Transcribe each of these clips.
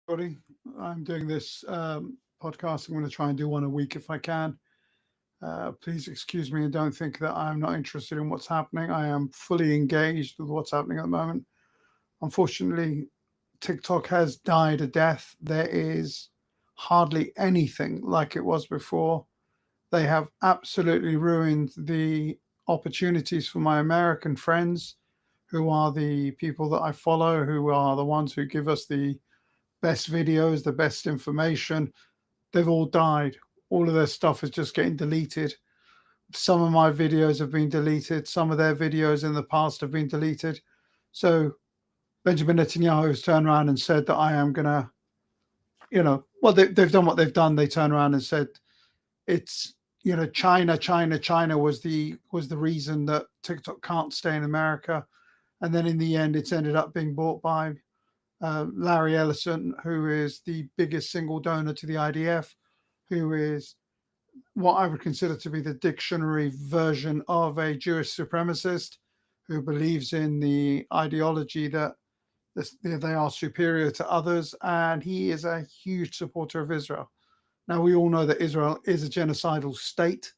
Everybody. I'm doing this podcast. I'm going to try and do one a week if I can. Please excuse me and don't think that I'm not interested in what's happening. I am fully engaged with what's happening at the moment. Unfortunately, TikTok has died a death. There is hardly anything like it was before. They have absolutely ruined the opportunities for my American friends, who are the people that I follow, who are the ones who give us the best videos, the best information. They've all died. All of their stuff is just getting deleted. Some of my videos have been deleted. Some of their videos in the past have been deleted. So Benjamin Netanyahu has turned around and said that I am going to, well, they've done what they've done. They turned around and said it's, China was the reason that TikTok can't stay in America. And then in the end, it's ended up being bought by Larry Ellison, who is the biggest single donor to the IDF, who is what I would consider to be the dictionary version of a Jewish supremacist who believes in the ideology that they are superior to others. And he is a huge supporter of Israel. Now, we all know that Israel is a genocidal state.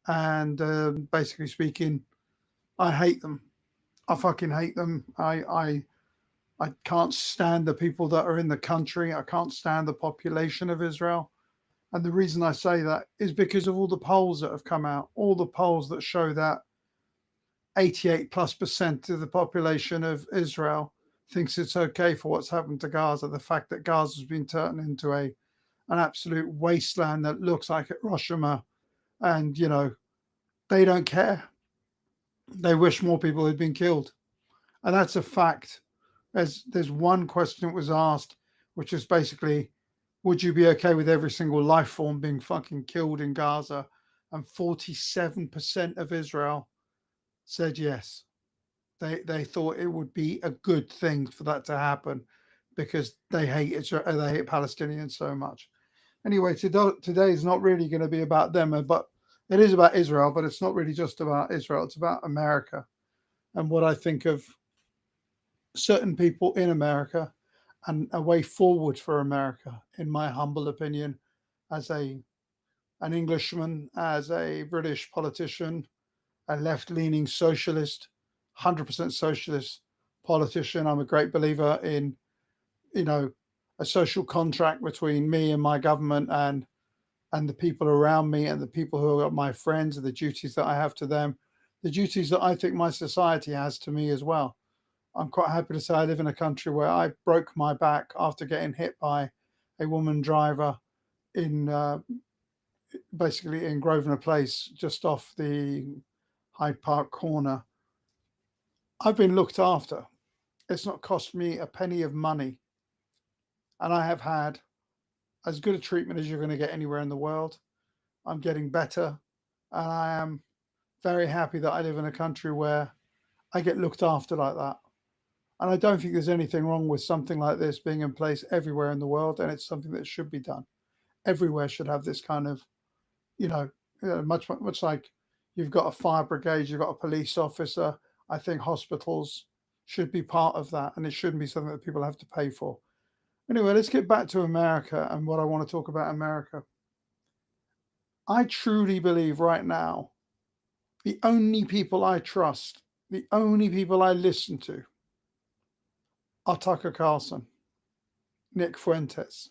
And basically speaking, I hate them. I fucking hate them. I can't stand the people that are in the country. I can't stand the population of Israel. And the reason I say that is because of all the polls that have come out, all the polls that show that 88+% of the population of Israel thinks it's okay for what's happened to Gaza. The fact that Gaza has been turned into an absolute wasteland that looks like Hiroshima. And, they don't care. They wish more people had been killed. And that's a fact. There's one question that was asked, which is basically, would you be okay with every single life form being fucking killed in Gaza? And 47% of Israel said yes. They thought it would be a good thing for that to happen because they hate Israel, they hate Palestinians so much. Anyway, today is not really going to be about them, but it is about Israel, but it's not really just about Israel. It's about America and what I think of certain people in America and a way forward for America, in my humble opinion, as an Englishman, as a British politician, a left-leaning socialist, 100% socialist politician. I'm a great believer in, you know, a social contract between me and my government and the people around me and the people who are my friends and the duties that I have to them, the duties that I think my society has to me as well. I'm quite happy to say I live in a country where I broke my back after getting hit by a woman driver in basically in Grosvenor Place, just off the Hyde Park corner. I've been looked after. It's not cost me a penny of money, and I have had as good a treatment as you're going to get anywhere in the world. I'm getting better, and I am very happy that I live in a country where I get looked after like that. And I don't think there's anything wrong with something like this being in place everywhere in the world, and it's something that should be done. Everywhere should have this kind of, you know, much like you've got a fire brigade, you've got a police officer. I think hospitals should be part of that, and it shouldn't be something that people have to pay for. Anyway, let's get back to America and what I want to talk about America. I truly believe right now the only people I trust, the only people I listen to are Tucker Carlson, Nick Fuentes,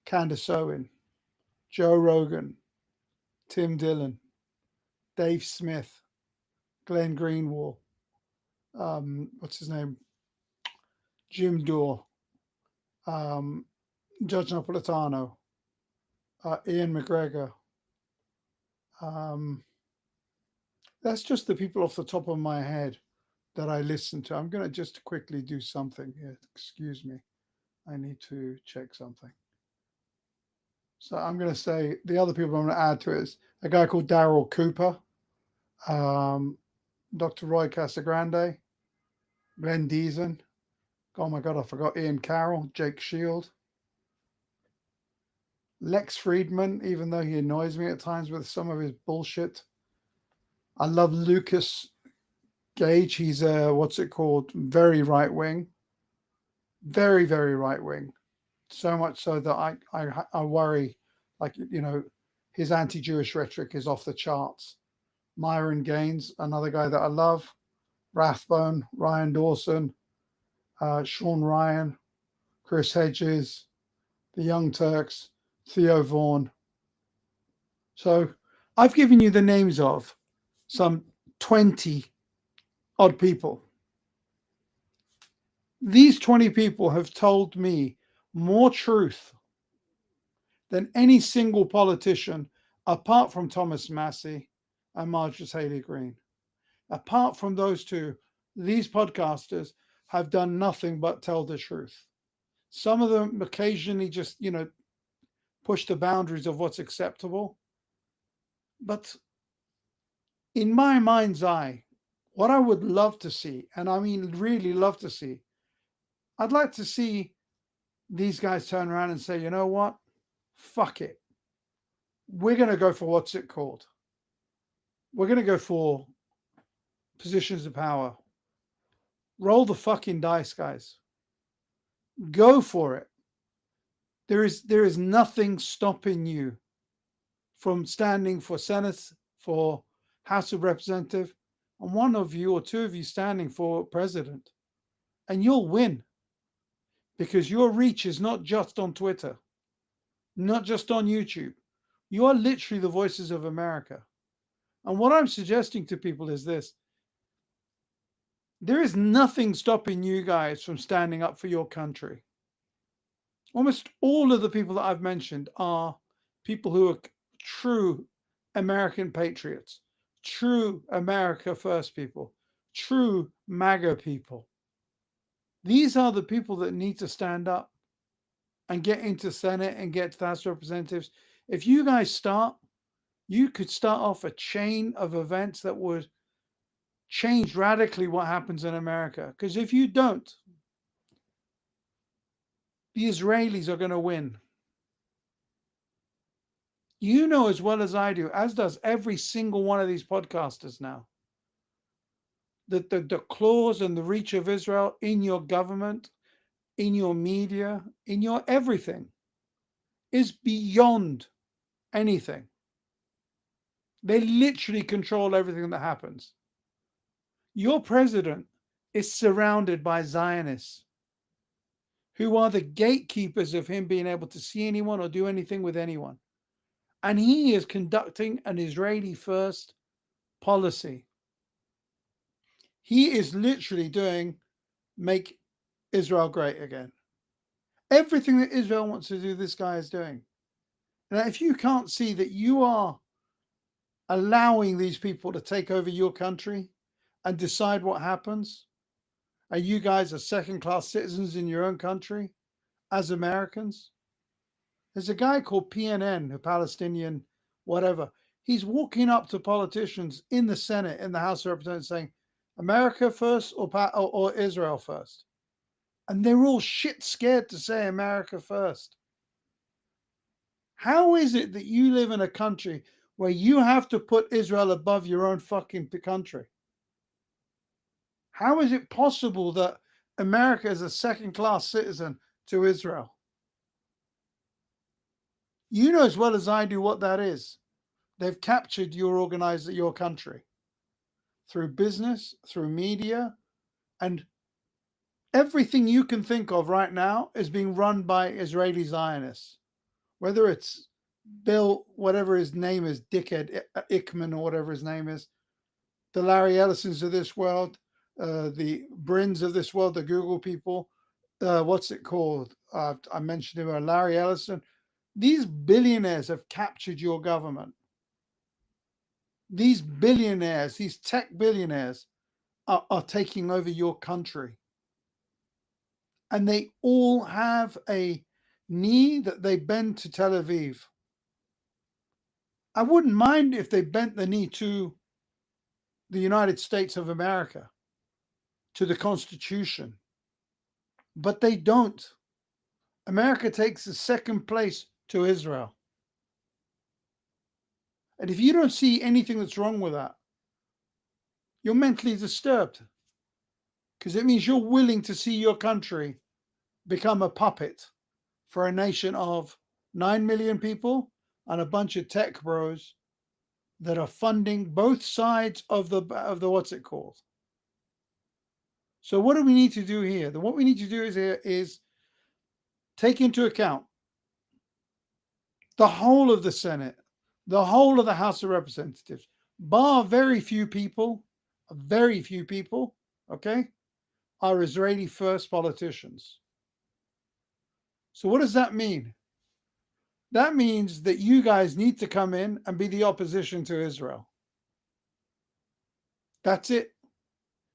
Candace Owen, Joe Rogan, Tim Dillon, Dave Smith, Glenn Greenwald, what's his name? Jim Dore, um, Judge Napolitano, Ian McGregor. Um, that's just the people off the top of my head that I listen to. I'm going to just quickly do something here. Excuse me. I need to check something. So I'm going to say the other people I'm going to add to it is a guy called Daryl Cooper, um, Dr. Roy Casagrande, Glenn Deason. Oh my God, I forgot Ian Carroll, Jake Shield, Lex Friedman, even though he annoys me at times with some of his bullshit. I love Lucas Gage. He's what's it called? Very right wing. Very, very right wing. So much so that I worry, like, his anti-Jewish rhetoric is off the charts. Myron Gaines, another guy that I love, Rathbone, Ryan Dawson, Sean Ryan, Chris Hedges, the Young Turks, Theo Vaughn. So I've given you the names of some 20 odd people. These 20 people have told me more truth than any single politician, apart from Thomas Massey and Marjorie Taylor Greene. Apart from those two, these podcasters have done nothing but tell the truth. Some of them occasionally just, push the boundaries of what's acceptable. But in my mind's eye, what I would love to see, and I mean really love to see, I'd like to see these guys turn around and say, you know what? Fuck it. We're going to go for what's it called? We're going to go for positions of power. Roll the fucking dice, guys. Go for it. There is nothing stopping you from standing for Senate, for House of Representative, and one of you or two of you standing for president. And you'll win. Because your reach is not just on Twitter, not just on YouTube. You are literally the voices of America. And what I'm suggesting to people is this. There is nothing stopping you guys from standing up for your country. Almost all of the people that I've mentioned are people who are true American patriots, true America First people, true MAGA people. These are the people that need to stand up and get into Senate and get to the House of Representatives. If you guys start, you could start off a chain of events that would change radically what happens in America. Because if you don't, the Israelis are going to win. You know as well as I do, as does every single one of these podcasters now, that the claws and the reach of Israel in your government, in your media, in your everything is beyond anything. They literally control everything that happens. Your president is surrounded by Zionists who are the gatekeepers of him being able to see anyone or do anything with anyone. And he is conducting an Israeli first policy. He is literally doing make Israel great again. Everything that Israel wants to do, this guy is doing. Now, if you can't see that you are allowing these people to take over your country and decide what happens, and you guys are second-class citizens in your own country as Americans, there's a guy called PNN, a Palestinian whatever. He's walking up to politicians in the Senate, in the House of Representatives, saying, America first or Israel first? And they're all shit scared to say America first. How is it that you live in a country where you have to put Israel above your own fucking country? How is it possible that America is a second-class citizen to Israel? You know as well as I do what that is. They've captured your country through business, through media, and everything you can think of right now is being run by Israeli Zionists. Whether it's Bill, whatever his name is, Dickhead Ickman or whatever his name is, the Larry Ellisons of this world, the Brins of this world, the Google people, what's it called? I mentioned him, Larry Ellison. These billionaires have captured your government. These billionaires, these tech billionaires are taking over your country. And they all have a knee that they bend to Tel Aviv. I wouldn't mind if they bent the knee to the United States of America, to the Constitution, but they don't. America takes the second place to Israel. And if you don't see anything that's wrong with that, you're mentally disturbed, because it means you're willing to see your country become a puppet for a nation of 9 million people and a bunch of tech bros that are funding both sides of the what's it called. So what do we need to do here? What we need to do is take into account the whole of the Senate, the whole of the House of Representatives, bar very few people, okay, are Israeli first politicians. So what does that mean? That means that you guys need to come in and be the opposition to Israel. That's it.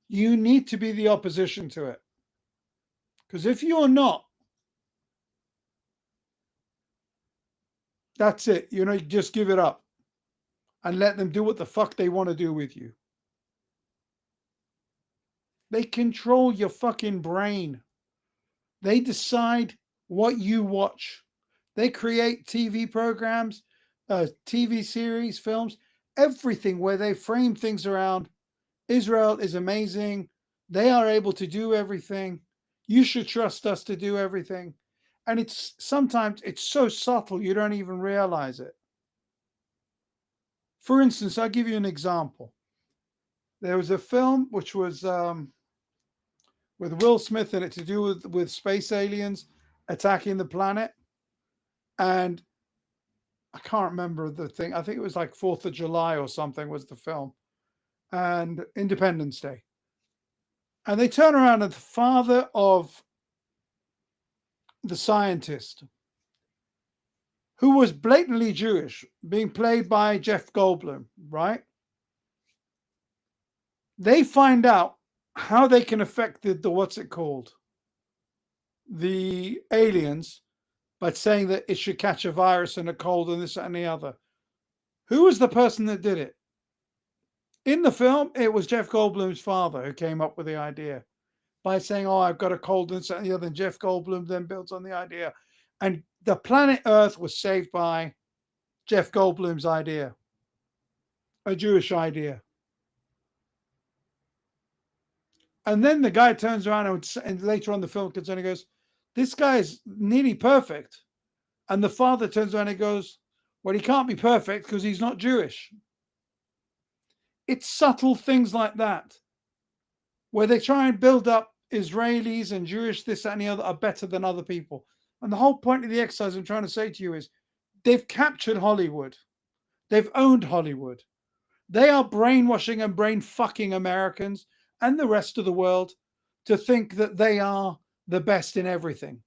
You need to be the opposition to it. Because if you're not, that's it. You know, just give it up and let them do what the fuck they want to do with you. They control your fucking brain. They decide what you watch. They create TV programs, TV series, films, everything where they frame things around Israel is amazing. They are able to do everything. You should trust us to do everything. And sometimes it's so subtle you don't even realize it. For instance, I'll give you an example. There was a film which was with Will Smith in it to do with space aliens attacking the planet. And I can't remember the thing. I think it was like 4th of July or something was the film. And Independence Day. And they turn around and the father of the scientist, who was blatantly Jewish, being played by Jeff Goldblum, right? They find out how they can affect the what's it called? The aliens by saying that it should catch a virus and a cold and this and the other. Who was the person that did it? In the film, it was Jeff Goldblum's father who came up with the idea by saying, oh, I've got a cold and this and the other. And Jeff Goldblum then builds on the idea. And the planet Earth was saved by Jeff Goldblum's idea, a Jewish idea. And then the guy turns around and later on the film comes on and goes, this guy is nearly perfect. And the father turns around and goes, well, he can't be perfect because he's not Jewish. It's subtle things like that, where they try and build up Israelis and Jewish, this, that, and the other are better than other people. And the whole point of the exercise I'm trying to say to you is they've captured Hollywood. They've owned Hollywood. They are brainwashing and brain fucking Americans and the rest of the world to think that they are the best in everything.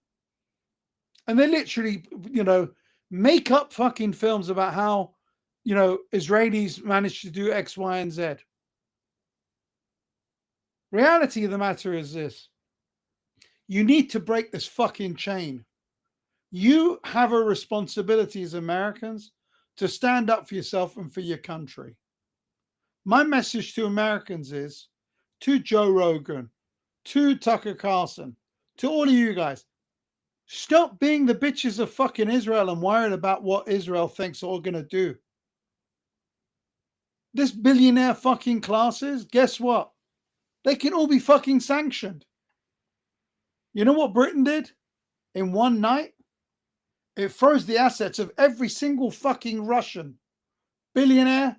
And they literally, make up fucking films about how, Israelis managed to do X, Y, and Z. Reality of the matter is this. You need to break this fucking chain. You have a responsibility as Americans to stand up for yourself and for your country. My message to Americans is, to Joe Rogan, to Tucker Carlson, to all of you guys, stop being the bitches of fucking Israel and worried about what Israel thinks all going to do. This billionaire fucking classes, guess what? They can all be fucking sanctioned. You know what Britain did in one night? It froze the assets of every single fucking Russian billionaire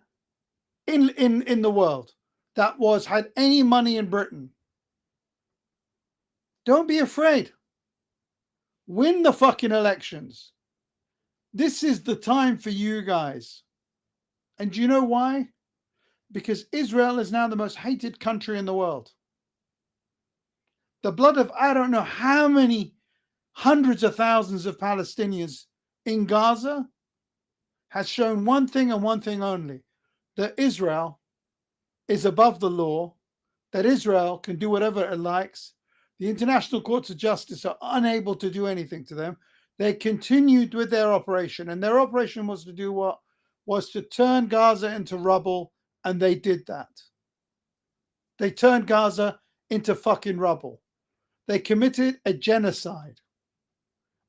in the world that had any money in Britain. Don't be afraid. Win the fucking elections. This is the time for you guys. And do you know why? Because Israel is now the most hated country in the world. The blood of I don't know how many hundreds of thousands of Palestinians in Gaza has shown one thing and one thing only, that Israel is above the law, that Israel can do whatever it likes. The international courts of justice are unable to do anything to them. They continued with their operation, and their operation was to do what? Was to turn Gaza into rubble, and they did that. They turned Gaza into fucking rubble. They committed a genocide.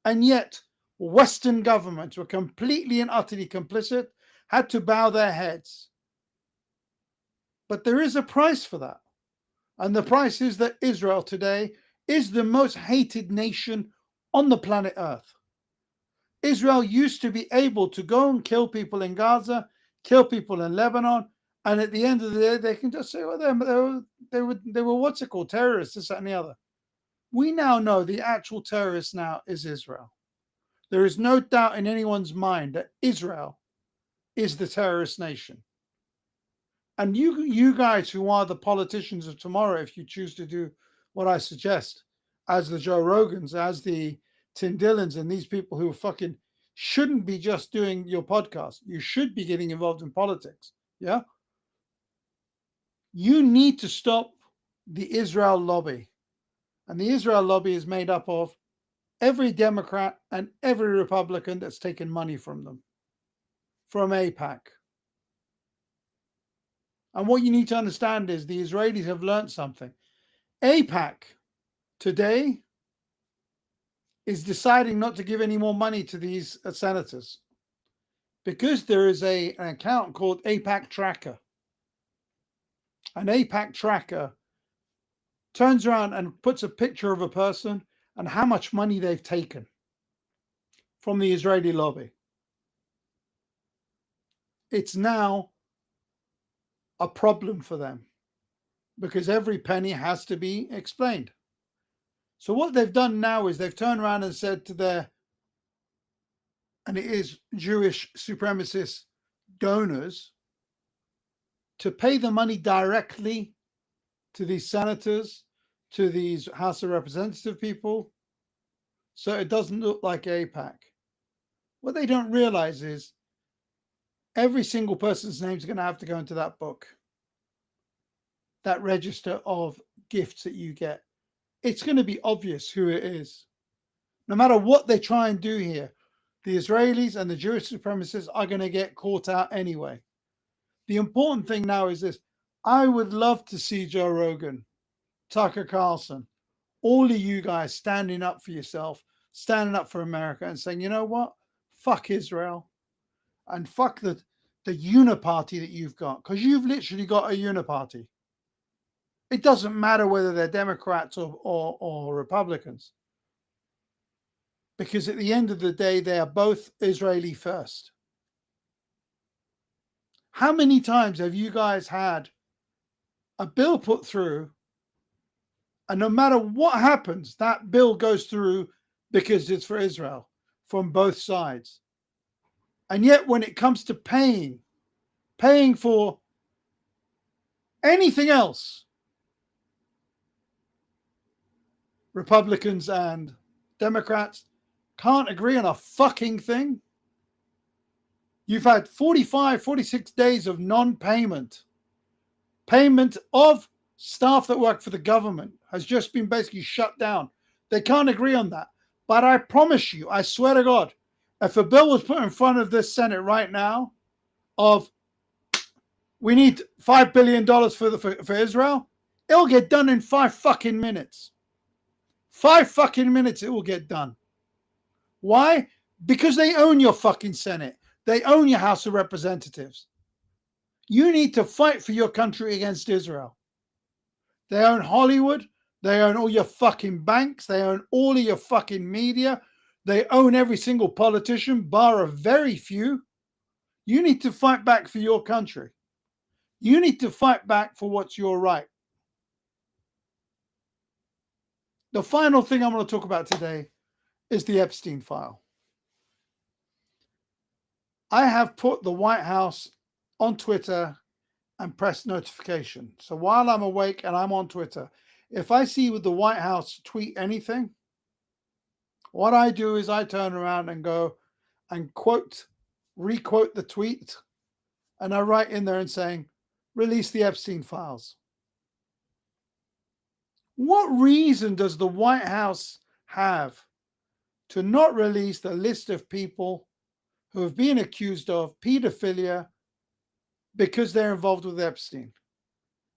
And yet, Western governments were completely and utterly complicit, had to bow their heads. But there is a price for that. And the price is that Israel today is the most hated nation on the planet Earth. Israel used to be able to go and kill people in Gaza, kill people in Lebanon, and at the end of the day, they can just say, well, they were what's it called, terrorists, this, that, and the other. We now know the actual terrorist now is Israel. There is no doubt in anyone's mind that Israel is the terrorist nation. And you guys who are the politicians of tomorrow, if you choose to do what I suggest, as the Joe Rogans, as the Tim Dillons, and these people who fucking shouldn't be just doing your podcast. You should be getting involved in politics. Yeah. You need to stop the Israel lobby. And the Israel lobby is made up of every Democrat and every Republican that's taken money from them, from AIPAC. And what you need to understand is the Israelis have learned something. AIPAC today is deciding not to give any more money to these senators because there is an account called AIPAC Tracker. An AIPAC Tracker turns around and puts a picture of a person and how much money they've taken from the Israeli lobby. It's now a problem for them because every penny has to be explained. So what they've done now is they've turned around and said to their, and it is Jewish supremacist donors, to pay the money directly to these senators, to these House of Representative people, so it doesn't look like AIPAC. What they don't realize is every single person's name is going to have to go into that book, that register of gifts that you get. It's going to be obvious who it is. No matter what they try and do here, the Israelis and the Jewish supremacists are going to get caught out anyway. The important thing now is this. I would love to see Joe Rogan, Tucker Carlson, all of you guys standing up for yourself, standing up for America and saying, you know what? Fuck Israel and fuck the uniparty that you've got, because you've literally got a uniparty. It doesn't matter whether they're Democrats or Republicans, because at the end of the day, they are both Israeli first. How many times have you guys had a bill put through, and no matter what happens, that bill goes through because it's for Israel from both sides? And yet when it comes to paying for anything else, Republicans and Democrats can't agree on a fucking thing. You've had 45, 46 days of non-payment. Payment of staff that work for the government has just been basically shut down. They can't agree on that. But I promise you, I swear to God, if a bill was put in front of this Senate right now of we need $5 billion for Israel, it'll get done in 5 fucking minutes. 5 fucking minutes it will get done. Why? Because they own your fucking Senate. They own your House of Representatives. You need to fight for your country against Israel. They own Hollywood. They own all your fucking banks. They own all of your fucking media. They own every single politician, bar a very few. You need to fight back for your country. You need to fight back for what's your right. The final thing I'm going to talk about today is the Epstein file. I have put the White House on Twitter and press notification. So while I'm awake and I'm on Twitter, if I see with the White House tweet anything, what I do is I turn around and go and requote the tweet, and I write in there and saying, release the Epstein files. What reason does the White House have to not release the list of people who have been accused of pedophilia because they're involved with Epstein?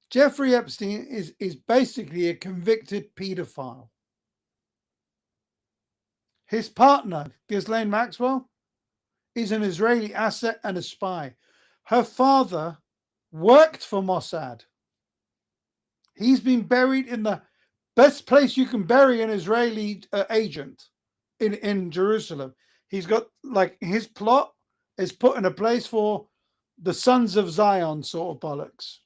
Jeffrey Epstein is basically a convicted pedophile. His partner, Ghislaine Maxwell, is an Israeli asset and a spy. Her father worked for Mossad. He's been buried in the best place you can bury an Israeli agent in Jerusalem. He's got like his plot is put in a place for the Sons of Zion sort of bollocks.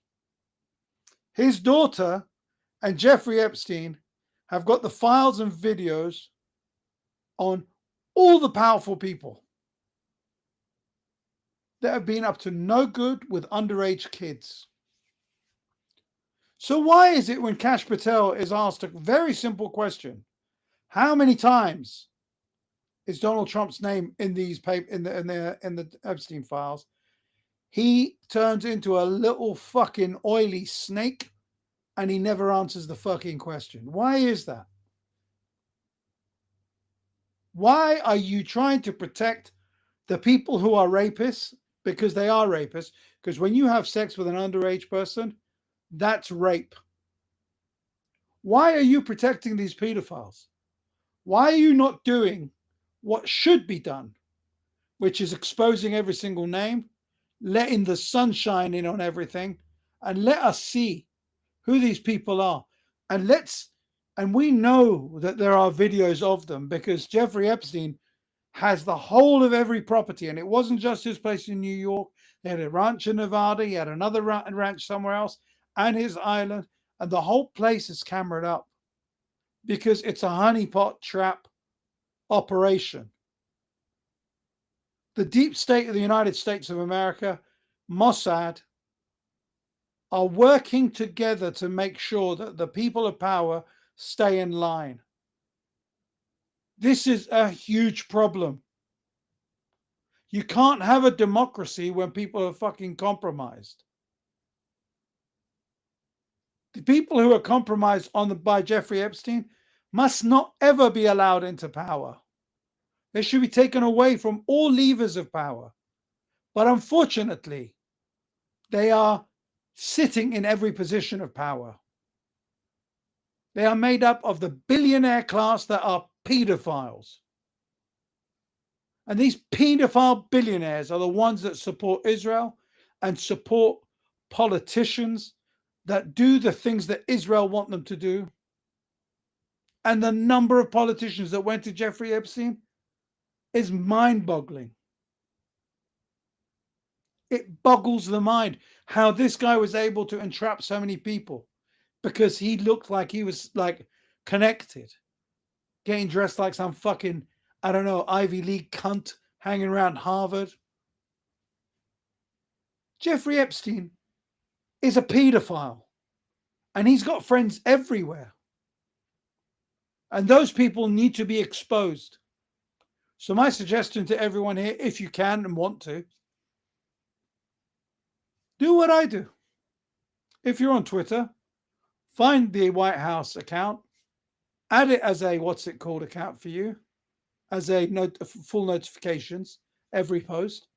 His daughter and Jeffrey Epstein have got the files and videos on all the powerful people that have been up to no good with underage kids. So why is it when Kash Patel is asked a very simple question, how many times is Donald Trump's name in these in the Epstein files, he turns into a little fucking oily snake and he never answers the fucking question? Why is that? Why are you trying to protect the people who are rapists? Because they are rapists. Because when you have sex with an underage person, that's rape. Why are you protecting these pedophiles? Why are you not doing what should be done, which is exposing every single name, letting the sunshine in on everything, and let us see who these people are? And we know that there are videos of them because Jeffrey Epstein has the whole of every property, and it wasn't just his place in New York. He had a ranch in Nevada, he had another ranch somewhere else, and his island, and the whole place is cameraed up because it's a honeypot trap operation. The deep state of the United States of America, Mossad, are working together to make sure that the people of power stay in line. This is a huge problem. You can't have a democracy when people are fucking compromised. The people who are compromised by Jeffrey Epstein must not ever be allowed into power. They should be taken away from all levers of power. But unfortunately, they are sitting in every position of power. They are made up of the billionaire class that are pedophiles. And these pedophile billionaires are the ones that support Israel and support politicians that do the things that Israel want them to do. And the number of politicians that went to Jeffrey Epstein is mind-boggling. It boggles the mind how this guy was able to entrap so many people because he looked like he was like connected, getting dressed like some fucking, I don't know, Ivy League cunt hanging around Harvard. Jeffrey Epstein is a pedophile and he's got friends everywhere. And those people need to be exposed. So my suggestion to everyone here, if you can and want to, do what I do. If you're on Twitter, find the White House account, add it as a what's it called account for you, as a full notifications every post,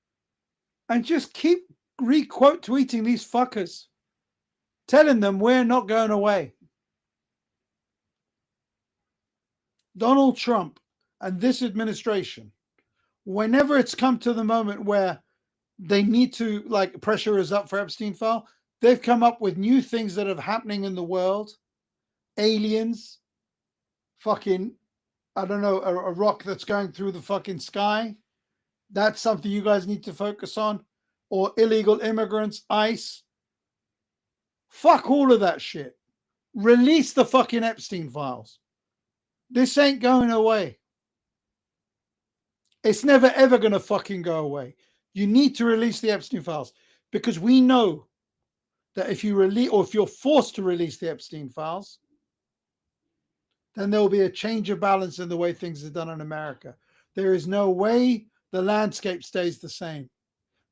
and just keep re-quote tweeting these fuckers, telling them we're not going away. Donald Trump and this administration, whenever it's come to the moment where they need to like pressure us up for Epstein file, they've come up with new things that are happening in the world. Aliens, fucking, I don't know, a rock that's going through the fucking sky. That's something you guys need to focus on. Or illegal immigrants, ICE. Fuck all of that shit. Release the fucking Epstein files. This ain't going away. It's never ever going to fucking go away. You need to release the Epstein files because we know that if you release, or if you're forced to release the Epstein files, then there will be a change of balance in the way things are done in America. There is no way the landscape stays the same.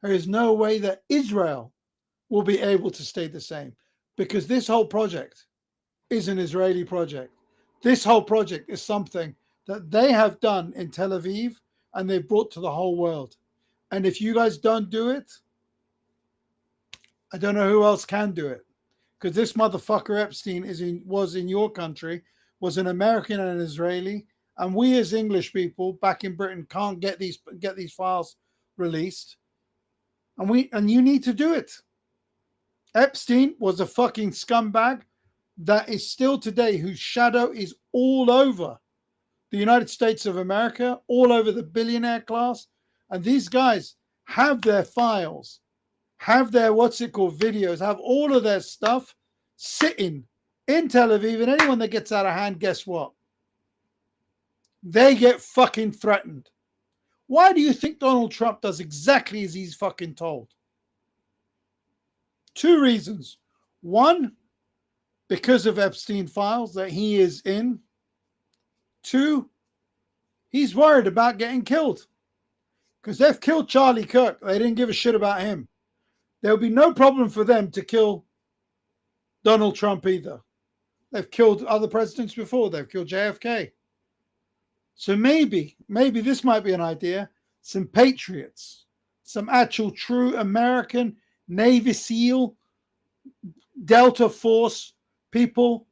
There is no way that Israel will be able to stay the same because this whole project is an Israeli project. This whole project is something that they have done in Tel Aviv and they've brought to the whole world. And if you guys don't do it, I don't know who else can do it. Because this motherfucker Epstein was in your country, was an American and an Israeli, and we as English people back in Britain can't get these files released. And you need to do it. Epstein was a fucking scumbag that is still today, whose shadow is all over the United States of America, all over the billionaire class. And these guys have their files, have their, videos, have all of their stuff sitting in Tel Aviv. And anyone that gets out of hand, guess what? They get fucking threatened. Why do you think Donald Trump does exactly as he's fucking told? Two reasons. One, because of Epstein files that he is in. Two, he's worried about getting killed. Because they've killed Charlie Kirk. They didn't give a shit about him. There'll be no problem for them to kill Donald Trump either. They've killed other presidents before. They've killed JFK. So maybe this might be an idea. Some patriots, some actual true American Navy SEAL, Delta Force people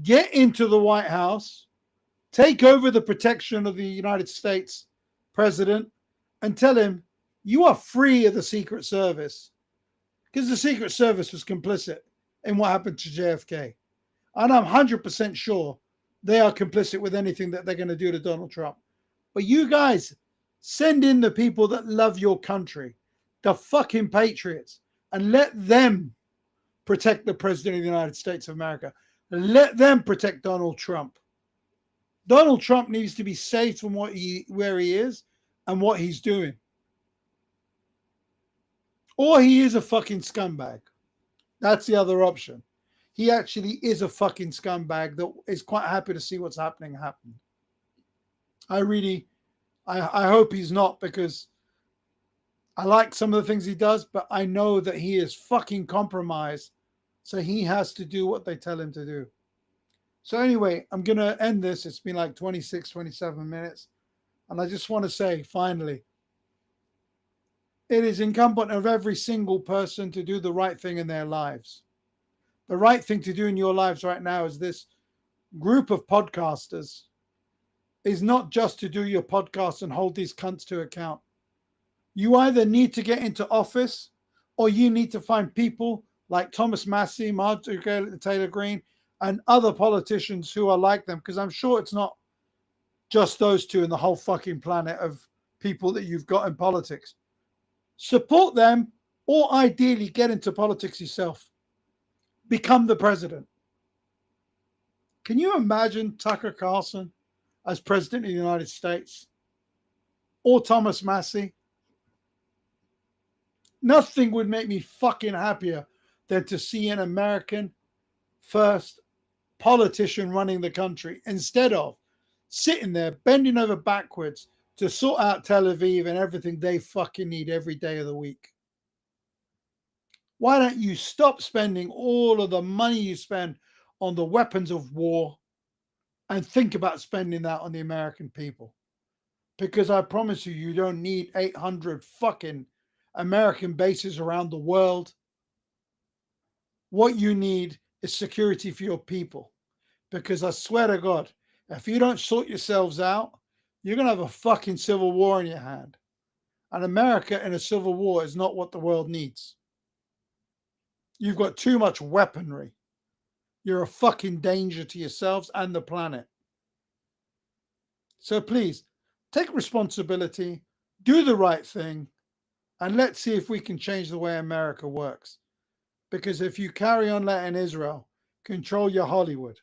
get into the White House, take over the protection of the United States president, and tell him, you are free of the Secret Service. Because the Secret Service was complicit in what happened to JFK. And I'm 100% sure they are complicit with anything that they're going to do to Donald Trump. But you guys, send in the people that love your country, the fucking patriots, and let them protect the President of the United States of America. Let them protect Donald Trump. Donald Trump needs to be saved from where he is and what he's doing. Or he is a fucking scumbag. That's the other option. He actually is a fucking scumbag that is quite happy to see what's happening happen. I hope he's not, because I like some of the things he does, but I know that he is fucking compromised. So he has to do what they tell him to do. So anyway, I'm going to end this. It's been like 26, 27 minutes. And I just want to say, finally, it is incumbent of every single person to do the right thing in their lives. The right thing to do in your lives right now is this group of podcasters is not just to do your podcast and hold these cunts to account. You either need to get into office, or you need to find people like Thomas Massie, Marjorie Taylor Greene, and other politicians who are like them, because I'm sure it's not just those two in the whole fucking planet of people that you've got in politics. Support them, or ideally get into politics yourself. Become the president. Can you imagine Tucker Carlson as president of the United States? Or Thomas Massie? Nothing would make me fucking happier than to see an American first politician running the country, instead of sitting there bending over backwards to sort out Tel Aviv and everything they fucking need every day of the week. Why don't you stop spending all of the money you spend on the weapons of war and think about spending that on the American people? Because I promise you, you don't need 800 fucking American bases around the world. What you need is security for your people. Because I swear to God, if you don't sort yourselves out, you're going to have a fucking civil war in your hand. And America in a civil war is not what the world needs. You've got too much weaponry. You're a fucking danger to yourselves and the planet. So please, take responsibility, do the right thing, and let's see if we can change the way America works. Because if you carry on letting Israel control your Hollywood,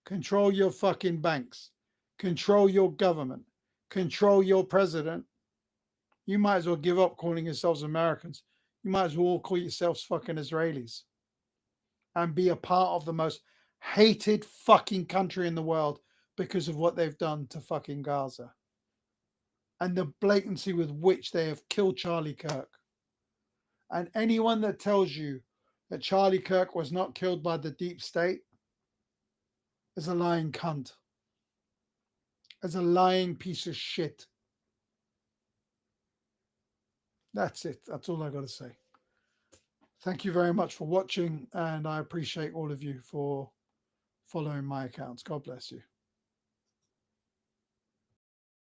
control your fucking banks, control your government, control your president, you might as well give up calling yourselves Americans. You might as well call yourselves fucking Israelis and be a part of the most hated fucking country in the world because of what they've done to fucking Gaza and the blatancy with which they have killed Charlie Kirk. And anyone that tells you that Charlie Kirk was not killed by the deep state is a lying cunt, is a lying piece of shit. That's it. That's all I got to say. Thank you very much for watching, and I appreciate all of you for following my accounts. God bless you.